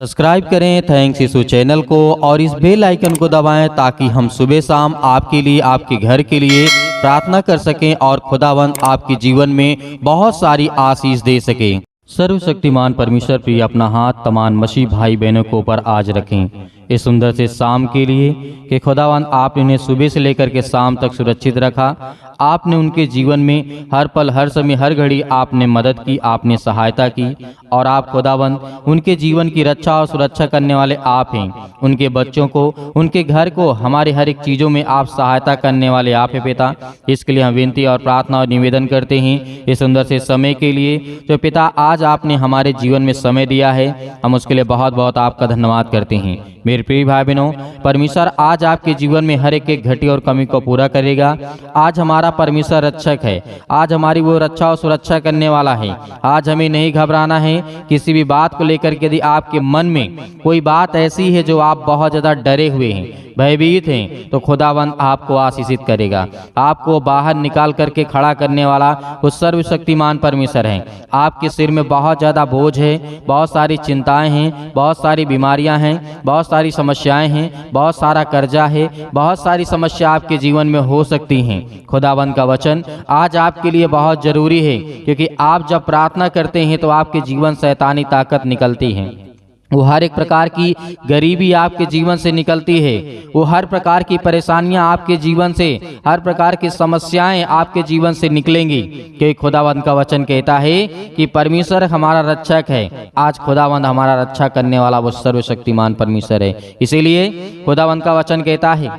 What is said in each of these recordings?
Subscribe करें thanks यीशु channel को और इस बेल आइकन को दबाएं ताकि हम सुबह शाम आपके लिए आपके घर के लिए प्रार्थना कर सकें और खुदावंद आपके जीवन में बहुत सारी आशीष दे सके। सर्वशक्तिमान परमेश्वर प्रिय अपना हाथ तमाम मसीह भाई बहनों के ऊपर आज रखें इस सुंदर से शाम के लिए कि खुदावंद आपने उन्हें सुबह से लेकर के शाम तक सुरक्षित रखा। आपने उनके जीवन में हर पल हर समय हर घड़ी आपने मदद की, आपने सहायता की और आप खुदावंद उनके जीवन की रक्षा और सुरक्षा करने वाले आप हैं। उनके बच्चों को, उनके घर को, हमारे हर एक चीज़ों में आप सहायता करने वाले आप हैं पिता। इसके लिए हम विनती और प्रार्थना और निवेदन करते हैं इस सुंदर से समय के लिए जो पिता आज आपने हमारे जीवन में समय दिया है, हम उसके लिए बहुत बहुत आपका धन्यवाद करते हैं। मेरे प्रिय भाई बहनों, परमेश्वर आज आपके जीवन में हर एक घटी और कमी को पूरा करेगा। आज हमारा परमेश्वर रक्षक है, आज हमारी वो रक्षा और सुरक्षा करने वाला है। आज हमें नहीं घबराना है किसी भी बात को लेकर के। यदि आपके मन में कोई बात ऐसी है जो आप बहुत ज़्यादा डरे हुए हैं, भयभीत हैं, तो खुदावंद आपको आशीषित करेगा। आपको बाहर निकाल करके खड़ा करने वाला वो सर्वशक्तिमान परमेश्वर है। आपके सिर में बहुत ज़्यादा बोझ है, बहुत सारी चिंताएं हैं, बहुत सारी बीमारियां हैं, बहुत सारी समस्याएं हैं, बहुत सारा कर्जा है, बहुत सारी समस्या आपके जीवन में हो सकती हैं। खुदावंद का वचन आज आपके लिए बहुत जरूरी है, क्योंकि आप जब प्रार्थना करते हैं तो आपके जीवन शैतानी ताकत निकलती है। वो हर एक प्रकार की गरीबी आपके जीवन से निकलती है, वो हर प्रकार की परेशानियां आपके जीवन से, हर प्रकार की समस्याएं आपके जीवन से निकलेंगी, क्योंकि खुदावंद का वचन कहता है कि परमेश्वर हमारा रक्षक है। आज खुदावंद हमारा रक्षा करने वाला वो सर्वशक्तिमान परमेश्वर है। इसीलिए खुदावंद का वचन कहता है,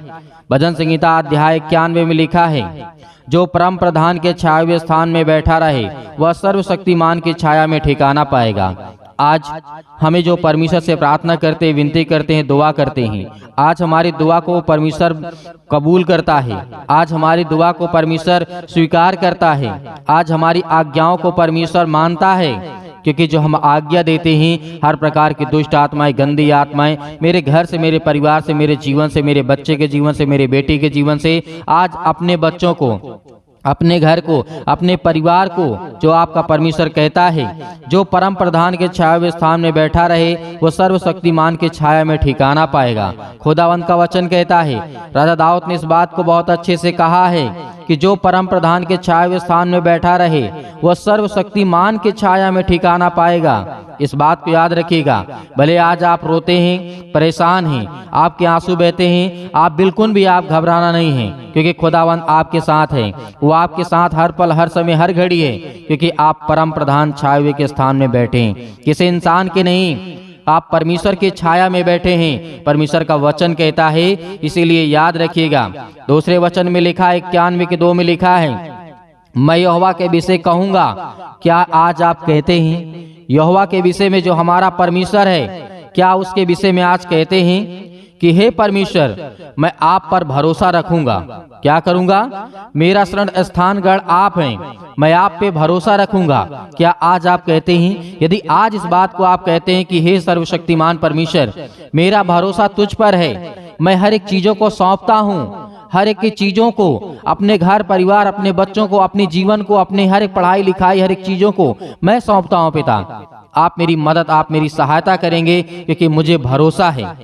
भजन संहिता अध्याय 91 में लिखा है, जो परम प्रधान के छाया स्थान में बैठा रहे वह सर्वशक्तिमान की छाया में ठिकाना पाएगा। आज हमें जो परमेश्वर से प्रार्थना करते, विनती करते हैं, दुआ करते हैं, आज हमारी दुआ को परमेश्वर कबूल करता है। आज हमारी दुआ को परमेश्वर स्वीकार करता है। आज हमारी आज्ञाओं को परमेश्वर मानता है, क्योंकि जो हम आज्ञा देते हैं, हर प्रकार की दुष्ट आत्माएं, गंदी आत्माएं मेरे घर से, मेरे परिवार से, मेरे जीवन से, मेरे बच्चे के जीवन से, मेरे बेटी के जीवन से, आज अपने बच्चों को, अपने घर को, अपने परिवार को, जो आपका परमेश्वर कहता है, जो परम प्रधान के छाया स्थान में बैठा रहे वो सर्वशक्तिमान के छाया में ठिकाना पाएगा। खुदावंद का वचन कहता है, राजा दाऊद ने इस बात को बहुत अच्छे से कहा है कि जो परम प्रधान के छाया स्थान में बैठा रहे वह सर्वशक्तिमान के छाया में ठिकाना पाएगा। इस बात को याद रखिएगा। भले आज आप रोते हैं, परेशान हैं, आपके आंसू बहते हैं, आप बिल्कुल भी आप घबराना नहीं है, क्योंकि खुदावंद आपके साथ है। वो आपके साथ हर पल हर समय हर घड़ी है, क्योंकि आप परम प्रधान छाया के स्थान में बैठे हैं, किसी इंसान के नहीं, आप परमेश्वर की छाया में बैठे हैं। परमेश्वर का वचन कहता है, इसीलिए याद रखिएगा। दूसरे वचन में लिखा है, 91:2 में लिखा है, मैं यहोवा के विषय कहूंगा। क्या आज आप कहते हैं यहोवा के विषय में, जो हमारा परमेश्वर है, क्या उसके विषय में आज कहते हैं कि हे परमेश्वर, मैं आप पर भरोसा रखूंगा। क्या करूंगा? मेरा शरण स्थान गढ़ आप हैं, मैं आप पे भरोसा रखूंगा। क्या आज आप कहते हैं? यदि आज इस बात को आप कहते हैं कि हे सर्वशक्तिमान परमेश्वर, मेरा भरोसा तुझ पर है, मैं हर एक चीजों को सौंपता हूँ, हर एक की चीजों को, अपने घर परिवार, अपने बच्चों को, अपने जीवन को, अपने हर एक पढ़ाई लिखाई, हर एक चीजों को मैं सौंपता हूँ पिता। आप मेरी मदद, आप मेरी सहायता करेंगे, क्योंकि मुझे भरोसा है।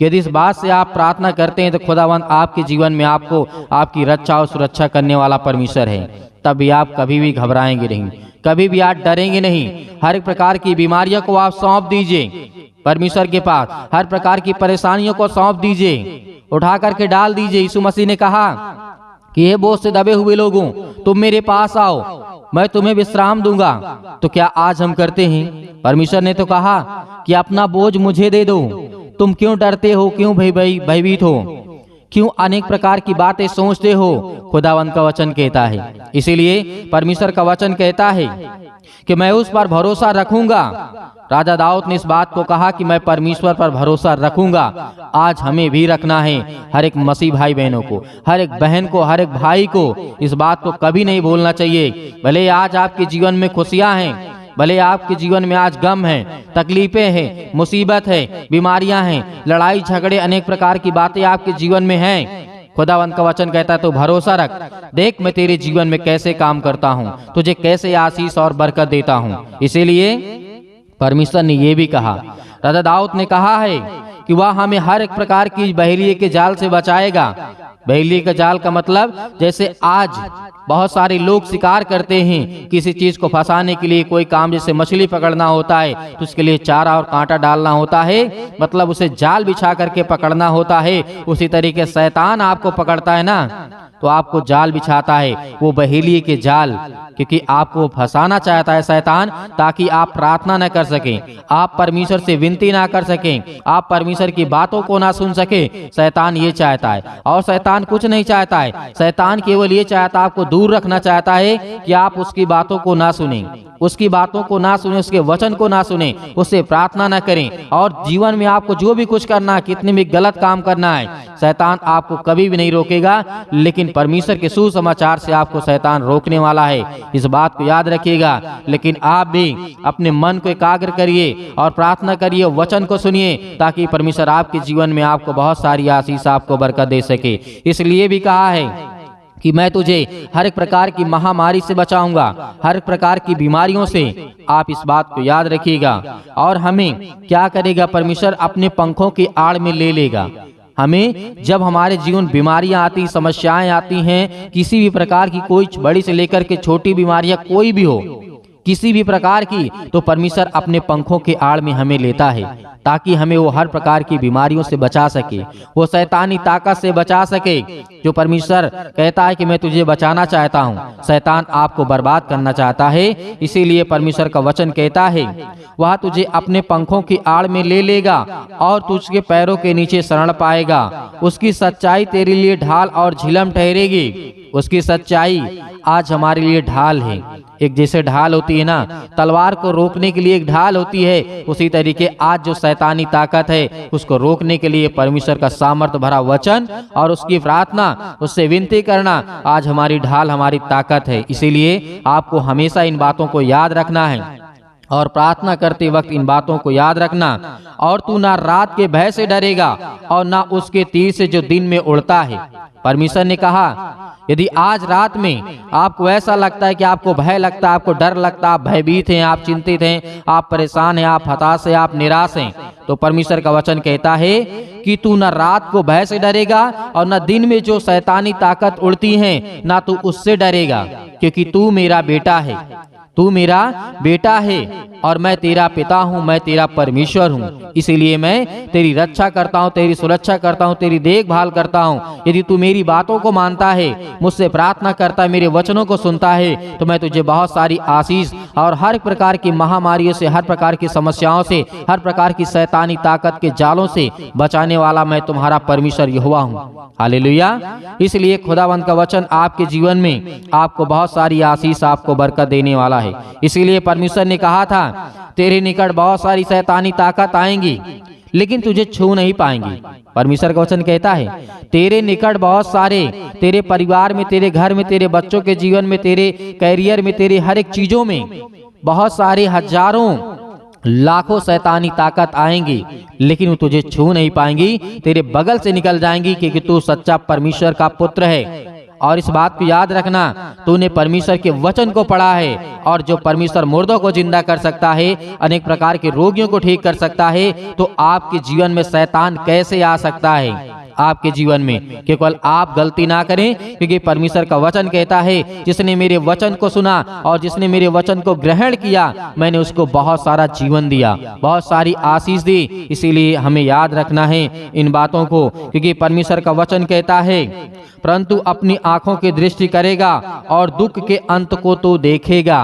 यदि इस बात से आप प्रार्थना करते हैं तो खुदावंद आपके जीवन में आपको आपकी रक्षा और सुरक्षा करने वाला परमेश्वर है। तभी आप कभी भी घबराएंगे नहीं, कभी भी आप डरेंगे नहीं। हर एक प्रकार की बीमारियों को आप सौंप दीजिए परमेश्वर के पास, हर प्रकार की परेशानियों को सौंप दीजिए, उठा करके डाल दीजिए। यीशु मसीह ने कहा कि हे बोझ से दबे हुए लोगों, तुम मेरे पास आओ, मैं तुम्हें विश्राम दूंगा। तो क्या आज हम करते हैं? परमेश्वर ने तो कहा कि अपना बोझ मुझे दे दो। तुम क्यों डरते हो, क्यों भयभीत हो, क्यों अनेक प्रकार की बातें सोचते हो? खुदावंद का वचन कहता है, इसीलिए परमेश्वर का वचन कहता है कि मैं उस पर भरोसा रखूंगा। राजा दाऊद ने इस बात को कहा कि मैं परमेश्वर पर भरोसा रखूंगा। आज हमें भी रखना है। हर एक मसीह भाई बहनों को, हर एक बहन को, हर एक भाई को इस बात को कभी नहीं भूलना चाहिए। भले आज आपके जीवन में खुशियां हैं, भले आपके जीवन में आज गम है, तकलीफें हैं, मुसीबत है, बीमारियां हैं, लड़ाई झगड़े, अनेक प्रकार की बातें आपके जीवन में हैं, खुदावंद का वचन कहता है तो भरोसा रख, देख मैं तेरे जीवन में कैसे काम करता हूँ, तुझे कैसे आशीष और बरकत देता हूँ। इसीलिए परमेश्वर ने ये भी कहा, राजा दाऊद ने कहा है कि वह हमें हर एक प्रकार की बहेलिए के जाल से बचाएगा। बहेलिए का जाल का मतलब जैसे आज बहुत सारे लोग शिकार करते हैं, किसी चीज को फंसाने के लिए कोई काम, जैसे मछली पकड़ना होता है तो उसके लिए चारा और कांटा डालना होता है, मतलब उसे जाल बिछा करके पकड़ना होता है। उसी तरीके शैतान आपको पकड़ता है ना, तो आपको जाल बिछाता है, वो बहेलिए के जाल, क्योंकि आपको फंसाना चाहता है शैतान, ताकि आप प्रार्थना न कर सकें, आप परमेश्वर से विनती ना कर सकें, आप परमेश्वर की बातों को ना सुन सके। शैतान ये चाहता है, और शैतान कुछ नहीं चाहता है। शैतान केवल ये चाहता है, आपको दूर रखना चाहता है कि आप उसकी बातों को ना सुनें, उसकी बातों को ना सुने, उसके वचन को ना सुने, उससे प्रार्थना ना करें। और जीवन में आपको जो भी कुछ करना है, कितने भी गलत काम करना है, शैतान आपको कभी भी नहीं रोकेगा, लेकिन परमेश्वर के सुसमाचार से आपको शैतान रोकने वाला है। इस बात को याद रखिएगा। लेकिन आप भी अपने मन को एकाग्र करिए और प्रार्थना करिए, वचन को सुनिए, ताकि परमेश्वर आपके जीवन में आपको बहुत सारी आशीष, आपको बरकत दे सके। इसलिए भी कहा है कि मैं तुझे हर एक प्रकार की महामारी से बचाऊंगा, हर एक प्रकार की बीमारियों से। आप इस बात को याद रखिएगा। और हमें क्या करेगा, परमेश्वर अपने पंखों की आड़ में ले लेगा। हमें जब हमारे जीवन बीमारियां आती, समस्याएं आती हैं, किसी भी प्रकार की, कोई बड़ी से लेकर के छोटी बीमारियां कोई भी हो, किसी भी प्रकार की, तो परमेश्वर अपने पंखों के आड़ में हमें लेता है, ताकि हमें वो हर प्रकार की बीमारियों से बचा सके, वो शैतानी ताकत से बचा सके। जो परमेश्वर कहता है कि मैं तुझे बचाना चाहता हूँ, शैतान आपको बर्बाद करना चाहता है। इसीलिए परमेश्वर का वचन कहता है, वह तुझे अपने पंखों की आड़ में ले लेगा और तुझके पैरों के नीचे शरण पाएगा। उसकी सच्चाई तेरे लिए ढाल और झिलम ठहरेगी। उसकी सच्चाई आज हमारे लिए ढाल है। एक जैसे ढाल होती है ना, तलवार को रोकने के लिए एक ढाल होती है, उसी तरीके आज जो शैतानी ताकत है, उसको रोकने के लिए परमेश्वर का सामर्थ्य भरा वचन और उसकी प्रार्थना, उससे विनती करना आज हमारी ढाल, हमारी ताकत है। इसीलिए आपको हमेशा इन बातों को याद रखना है और प्रार्थना करते वक्त इन बातों को याद रखना। और तू ना रात के भय से डरेगा और ना उसके तीर से जो दिन में उड़ता है। परमेश्वर ने कहा, यदि आज रात में आपको ऐसा लगता है कि आपको भय लगता है, आपको डर लगता है, आप भयभीत हैं, आप चिंतित हैं, आप परेशान हैं, आप हताश हैं, आप निराश हैं, तो परमेश्वर का वचन कहता है कि तू न रात को भय से डरेगा और न दिन में जो शैतानी ताकत उड़ती है, ना तू उससे डरेगा, क्योंकि तू मेरा बेटा है, तू मेरा बेटा है और मैं तेरा पिता हूँ, मैं तेरा परमेश्वर हूँ। इसीलिए मैं तेरी रक्षा करता हूँ, तेरी सुरक्षा करता हूँ, तेरी देखभाल करता हूँ। यदि तू मेरी बातों को मानता है, मुझसे प्रार्थना करता है, मेरे वचनों को सुनता है, तो मैं तुझे बहुत सारी आशीष और हर प्रकार की महामारियों से, हर प्रकार की समस्याओं से, हर प्रकार की शैतानी ताकत के जालों से बचाने वाला मैं तुम्हारा परमेश्वर यहोवा हूँ। हालेलुया। इसलिए खुदावंद का वचन आपके जीवन में आपको बहुत सारी आशीष, आपको बरकत देने वाला है। इसीलिए परमेश्वर ने कहा था, तेरे निकट बहुत सारी शैतानी ताकत आएंगी, लेकिन तुझे छू नहीं पाएंगी। परमेश्वर का वचन कहता है, तेरे निकट बहुत सारे, तेरे परिवार में, तेरे घर में, तेरे बच्चों के जीवन में, तेरे कैरियर में, तेरे हर एक चीजों में बहुत सारे हजारों लाखों शैतानी ताकत आएंगी, लेकिन वो तुझे छू नहीं पाएंगी, तेरे बगल से निकल जाएंगी, क्योंकि तू सच्चा परमेश्वर का पुत्र है। और इस बात को याद रखना, तूने परमेश्वर के वचन को पढ़ा है, और जो परमेश्वर मुर्दों को जिंदा कर सकता है, अनेक प्रकार के रोगियों को ठीक कर सकता है, तो आपके जीवन में शैतान कैसे आ सकता है आपके जीवन में? केवल आप गलती ना करें, क्योंकि परमेश्वर का वचन कहता है, जिसने मेरे वचन को सुना और जिसने मेरे वचन को ग्रहण किया, मैंने उसको बहुत सारा जीवन दिया, बहुत सारी आशीष दी। इसीलिए हमें याद रखना है इन बातों को, क्योंकि परमेश्वर का वचन कहता है, परंतु अपनी आंखों की दृष्टि करेगा और दुख के अंत को तो देखेगा।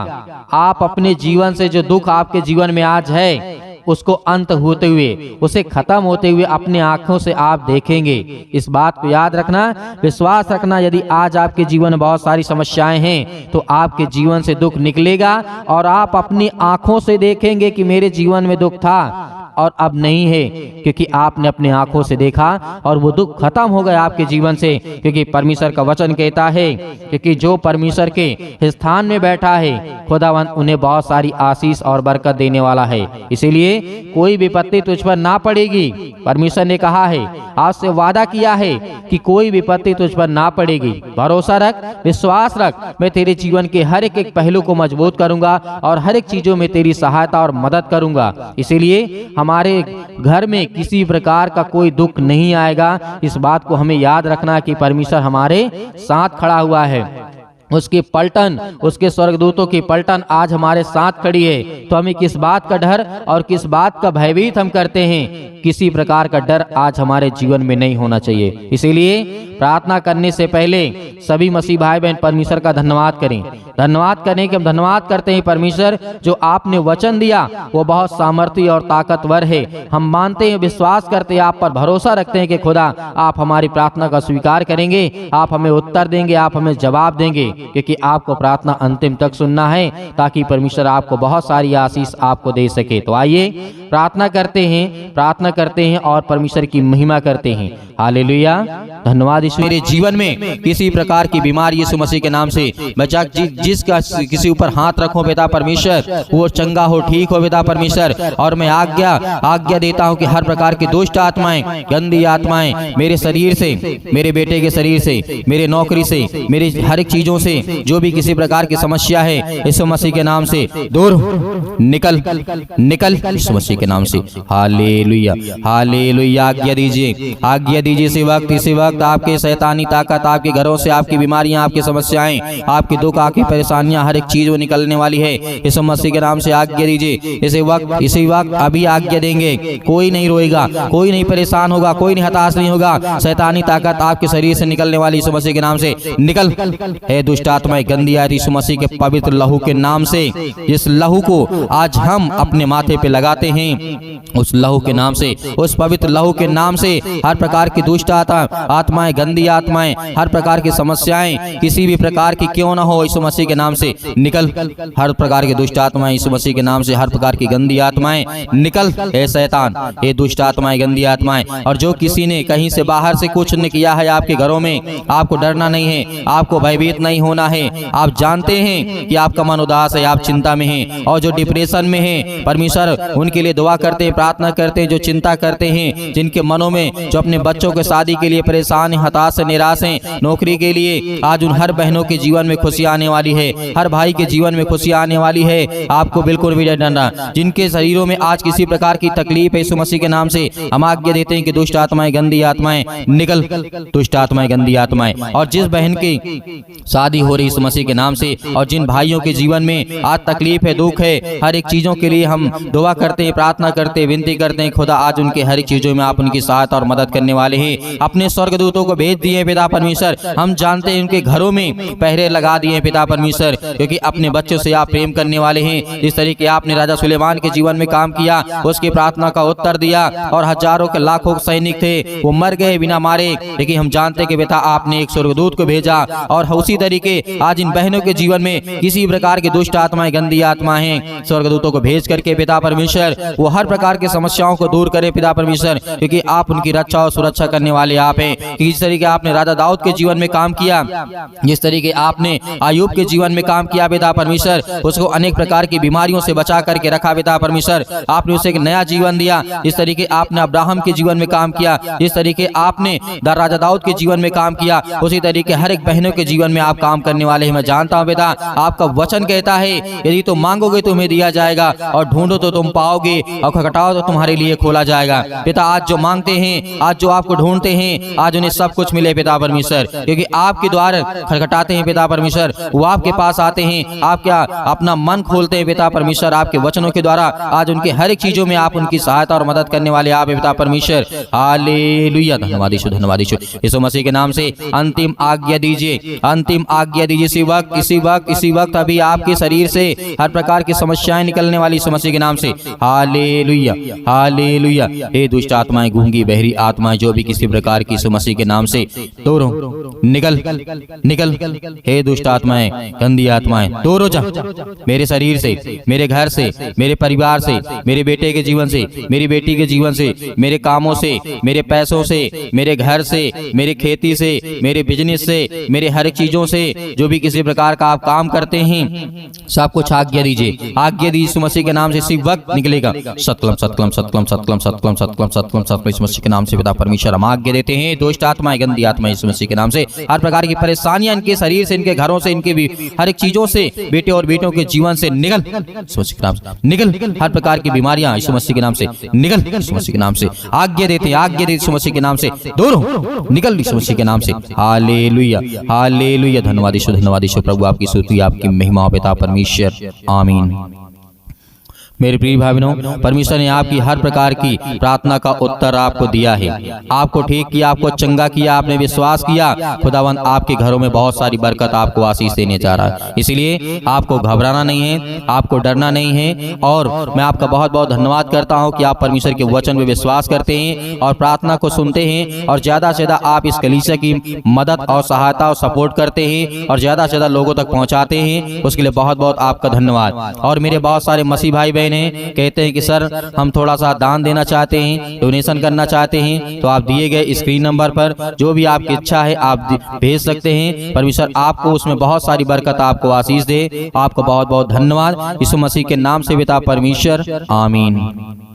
आप अपने जीवन से जो दुख आपके जीवन में आज है, उसको अंत होते हुए, उसे खत्म होते हुए अपने आंखों से आप देखेंगे। इस बात को याद रखना, विश्वास रखना। यदि आज आपके जीवन में बहुत सारी समस्याएं हैं, तो आपके जीवन से दुख निकलेगा और आप अपनी आंखों से देखेंगे कि मेरे जीवन में दुख था और अब नहीं है, क्योंकि आपने अपने आंखों से देखा और वो दुख खत्म हो गया आपके जीवन से। क्योंकि परमेश्वर का वचन कहता है, क्योंकि जो परमेश्वर के स्थान में बैठा है, खुदावंद उन्हें बहुत सारी आशीष और बरकत देने वाला है। इसीलिए कोई विपत्ति तुझ पर ना पड़ेगी। परमेश्वर ने कहा है, आज से वादा किया है कि कोई विपत्ति तुझ पर ना पड़ेगी। भरोसा रख, विश्वास रख, मैं तेरे जीवन के हर एक पहलू को मजबूत करूंगा और हर एक चीजों में तेरी सहायता और मदद करूंगा। इसीलिए हमारे घर में किसी प्रकार का कोई दुख नहीं आएगा। इस बात को हमें याद रखना कि परमेश्वर हमारे साथ खड़ा हुआ है। उसकी पलटन, उसके स्वर्गदूतों की पलटन आज हमारे साथ खड़ी है। तो हमें किस बात का डर और किस बात का भयभीत हम करते हैं? किसी प्रकार का डर आज हमारे जीवन में नहीं होना चाहिए। इसीलिए प्रार्थना करने से पहले सभी मसीह भाई बहन परमेश्वर का धन्यवाद करें। धन्यवाद करें कि हम धन्यवाद करते हैं परमेश्वर, जो आपने वचन दिया वो बहुत सामर्थी और ताकतवर है। हम मानते हैं, विश्वास करते हैं, आप पर भरोसा रखते हैं कि खुदा आप हमारी प्रार्थना का स्वीकार करेंगे, आप हमें उत्तर देंगे, आप हमें जवाब देंगे, क्योंकि आपको प्रार्थना अंतिम तक सुनना है ताकि परमेश्वर आपको बहुत सारी आशीष आपको दे सके। तो आइए प्रार्थना करते हैं और परमेश्वर की महिमा करते हैं। हालेलुया, धन्यवाद यीशु। मेरे जीवन में किसी प्रकार की बीमारी यीशु मसीह के नाम से बचा, जिसका किसी ऊपर हाथ रखो पिता परमेश्वर, वो चंगा हो, ठीक हो पिता परमेश्वर। और मैं आज्ञा देता हूँ कि हर प्रकार की दुष्ट आत्माएं, गंदी आत्माएं मेरे शरीर से, मेरे बेटे के शरीर से, मेरे नौकरी से, मेरी हर एक चीजों से जो भी किसी प्रकार की समस्या है यीशु मसीह के नाम से दूर निकल यीशु मसीह के नाम से। Hallelujah, hallelujah. आज्ञा दीजिए इसी वक्त आपके शैतानी ताकत, आपके घरों से आपकी बीमारियां, आपकी समस्याएं, आपके दुख, आपकी परेशानियां, हर एक चीज वो निकलने वाली है यीशु मसीह के नाम से। आज्ञा दीजिए इसी वक्त अभी आज्ञा देंगे। कोई नहीं रोएगा, कोई नहीं परेशान होगा, कोई नहीं हताश नहीं होगा। शैतानी ताकत आपके शरीर से निकलने वाली यीशु मसीह के नाम से निकल। हे दुष्ट आत्माएं, गंदी आत्माएं, यीशु मसीह के पवित्र लहू के नाम से, जिस लहू को आज हम अपने माथे पे लगाते हैं, उस लहू के नाम से, उस पवित्र लहू के नाम से हर प्रकार की दुष्ट आत्माएं, गंदी आत्माएं, हर प्रकार की समस्याएं किसी भी प्रकार की क्यों ना हो यीशु मसीह के नाम से निकल। हर प्रकार की दुष्ट आत्माएं यीशु मसीह के नाम से, हर प्रकार की गंदी आत्माएं निकल। हे शैतान, हे दुष्ट आत्माएं, गंदी आत्माएं, और जो किसी ने कहीं से बाहर से कुछ न किया है आपके घरों में, आपको डरना नहीं है, आपको भयभीत नहीं होना है। आप जानते हैं कि आपका मन उदास है, आप चिंता में हैं, और जो डिप्रेशन में है परमेश्वर उनके लिए दुआ करते हैं, प्रार्थना करते हैं। जो चिंता करते हैं, जिनके मनों में, जो अपने बच्चों के शादी के लिए परेशान हैं, हताश हैं, निराश हैं, नौकरी के लिए, आज उन हर बहनों के जीवन में खुशी आने वाली है, हर भाई के जीवन में खुशी आने वाली है। आपको बिल्कुल भी डरना, जिनके शरीरों में आज किसी प्रकार की तकलीफ है यीशु मसीह के नाम से हम आज्ञा देते हैं कि दुष्ट आत्माएं, गंदी आत्माएं निकल, दुष्ट आत्माएं, गंदी आत्माएं। और जिस बहन की शादी हो रही यीशु मसीह के नाम से, और जिन भाइयों के जीवन में आज तकलीफ है, दुख है, हर एक चीजों के लिए हम दुआ करते हैं, प्रार्थना करते हैं, विनती करते हैं। खुदा आज उनके हर एक चीजों में आप उनकी सहायता और मदद करने वाले हैं। अपने स्वर्गदूतों को भेज दिए पिता परमेश्वर। हम जानते हैं उनके घरों में पहरे लगा दिए पिता परमेश्वर, क्योंकि अपने बच्चों से आप प्रेम करने वाले हैं। जिस तरीके आपने राजा सुलेमान के जीवन में काम किया, उसकी प्रार्थना का उत्तर दिया, और हजारों के लाखों सैनिक थे वो मर गए बिना मारे, लेकिन हम जानते हैं कि पिता आपने एक स्वर्गदूत को भेजा। और उसी तरीके आज इन बहनों के जीवन में किसी प्रकार की दुष्ट आत्माएं, गंदी आत्माएं, स्वर्गदूतों को भेज करके पिता परमेश्वर वो हर प्रकार की समस्याओं को दूर करे पिता परमेश्वर, क्योंकि आप उनकी रक्षा और सुरक्षा करने वाले आप हैं। जिस तरीके आपने राजा दाऊद के जीवन में काम किया, जिस तरीके आपने आयूब के जीवन में काम किया पिता परमेश्वर, उसको अनेक प्रकार की बीमारियों से बचा करके रखा पिता परमेश्वर, आपने उसे एक नया जीवन दिया। जिस तरीके आपने अब्राहम के जीवन में काम किया, जिस तरीके आपने राजा दाऊद के जीवन में काम किया, उसी तरीके हर एक बहनों के जीवन में आप काम करने वाले हैं। मैं जानता हूँ पिता, आपका वचन कहता है यदि तुम मांगोगे तुम्हें दिया जाएगा, और ढूंढो तो तुम पाओगे, और खटखटाओ तो तुम्हारे लिए खोला जाएगा। पिता आज जो मांगते हैं, आज जो आपको ढूंढते हैं, आज उन्हें सब कुछ मिले पिता परमेश्वर, क्योंकि आपके द्वार खटखटाते हैं पिता परमेश्वर, वो आपके पास आते हैं, आप क्या अपना मन खोलते हैं पिता परमेश्वर। आपके वचनों के द्वारा आज उनके हर एक चीजों में आप उनकी सहायता और मदद करने वाले आप पिता परमेश्वर। हालेलुया, धन्यवाद यीशु, धन्यवाद यीशु। यीशु मसीह के नाम से अंतिम आज्ञा दीजिए, अंतिम आज्ञा दीजिए। इसी वक्त अभी आपके शरीर से हर प्रकार की समस्याएं निकलने वाली यीशु मसीह के नाम से। Hallelujah, hallelujah. हे दुष्ट आत्माएं, गूंगी बहरी आत्माएं, जो भी किसी प्रकार की यीशु मसीह के नाम से दूर हो, निकल। हे दुष्ट आत्माएं, गंदी आत्माएं, दूर हो जा मेरे शरीर से, मेरे घर से, मेरे परिवार से, मेरे बेटे के जीवन से, मेरी बेटी के जीवन से, मेरे कामों से, मेरे पैसों से, मेरे घर से, मेरे खेती से, मेरे बिजनेस से, मेरे हर एक चीजों से, जो भी किसी प्रकार का आप काम करते हैं, सब कुछ आज्ञा दीजिए, आज्ञा दीजिए यीशु मसीह के नाम से। इसी वक्त निकलेगा सतलम सतलम सतलम सतलम सतलम सतलम सतलम सतलम यीशु मसीह के नाम से पिता परमेश्वर हम आज्ञा देते हैं। दुष्ट आत्माएं, गंदी आत्मा यीशु मसीह के नाम से, हर प्रकार की परेशानियां इनके शरीर से, इनके घरों से, इनके भी हर एक चीजों से, बेटे और बेटियों के जीवन से निकल यीशु मसीह के नाम से, निकल। हर प्रकार की बीमारियां यीशु मसीह के नाम से निकल, यीशु मसीह के नाम से आज्ञा देते हैं, आज्ञा देते यीशु मसीह के नाम से दूर हो, निकल यीशु मसीह के नाम से। Hallelujah, hallelujah. धन्यवाद यीशु, धन्यवाद यीशु। प्रभु आपकी स्तुति, आपकी महिमा पिता परमेश्वर, आमीन। मेरे प्रिय भाई बहनों, परमेश्वर ने आपकी हर प्रकार की प्रार्थना का उत्तर आपको दिया है, आपको ठीक किया, आपको चंगा किया, आपने विश्वास किया। खुदावंद आपके घरों में बहुत सारी बरकत, आपको आशीष देने जा रहा है। इसलिए आपको घबराना नहीं है, आपको डरना नहीं है। और मैं आपका बहुत बहुत धन्यवाद करता हूं कि आप परमेश्वर के वचन में विश्वास करते हैं और प्रार्थना को सुनते हैं, और ज्यादा से ज्यादा आप इस कलीसिया की मदद और सहायता और सपोर्ट करते हैं और ज्यादा से ज्यादा लोगों तक पहुंचाते हैं। उसके लिए बहुत बहुत आपका धन्यवाद। और मेरे बहुत सारे मसीह भाई बहन कहते हैं कि सर हम थोड़ा सा दान देना चाहते हैं, डोनेशन करना चाहते हैं, तो आप दिए गए स्क्रीन नंबर पर जो भी आपकी इच्छा है आप भेज सकते हैं। परमेश्वर आपको उसमें बहुत सारी बरकत, आपको आशीष दे। आपको बहुत बहुत धन्यवाद। यीशु मसीह के नाम से पिता परमेश्वर, आमीन।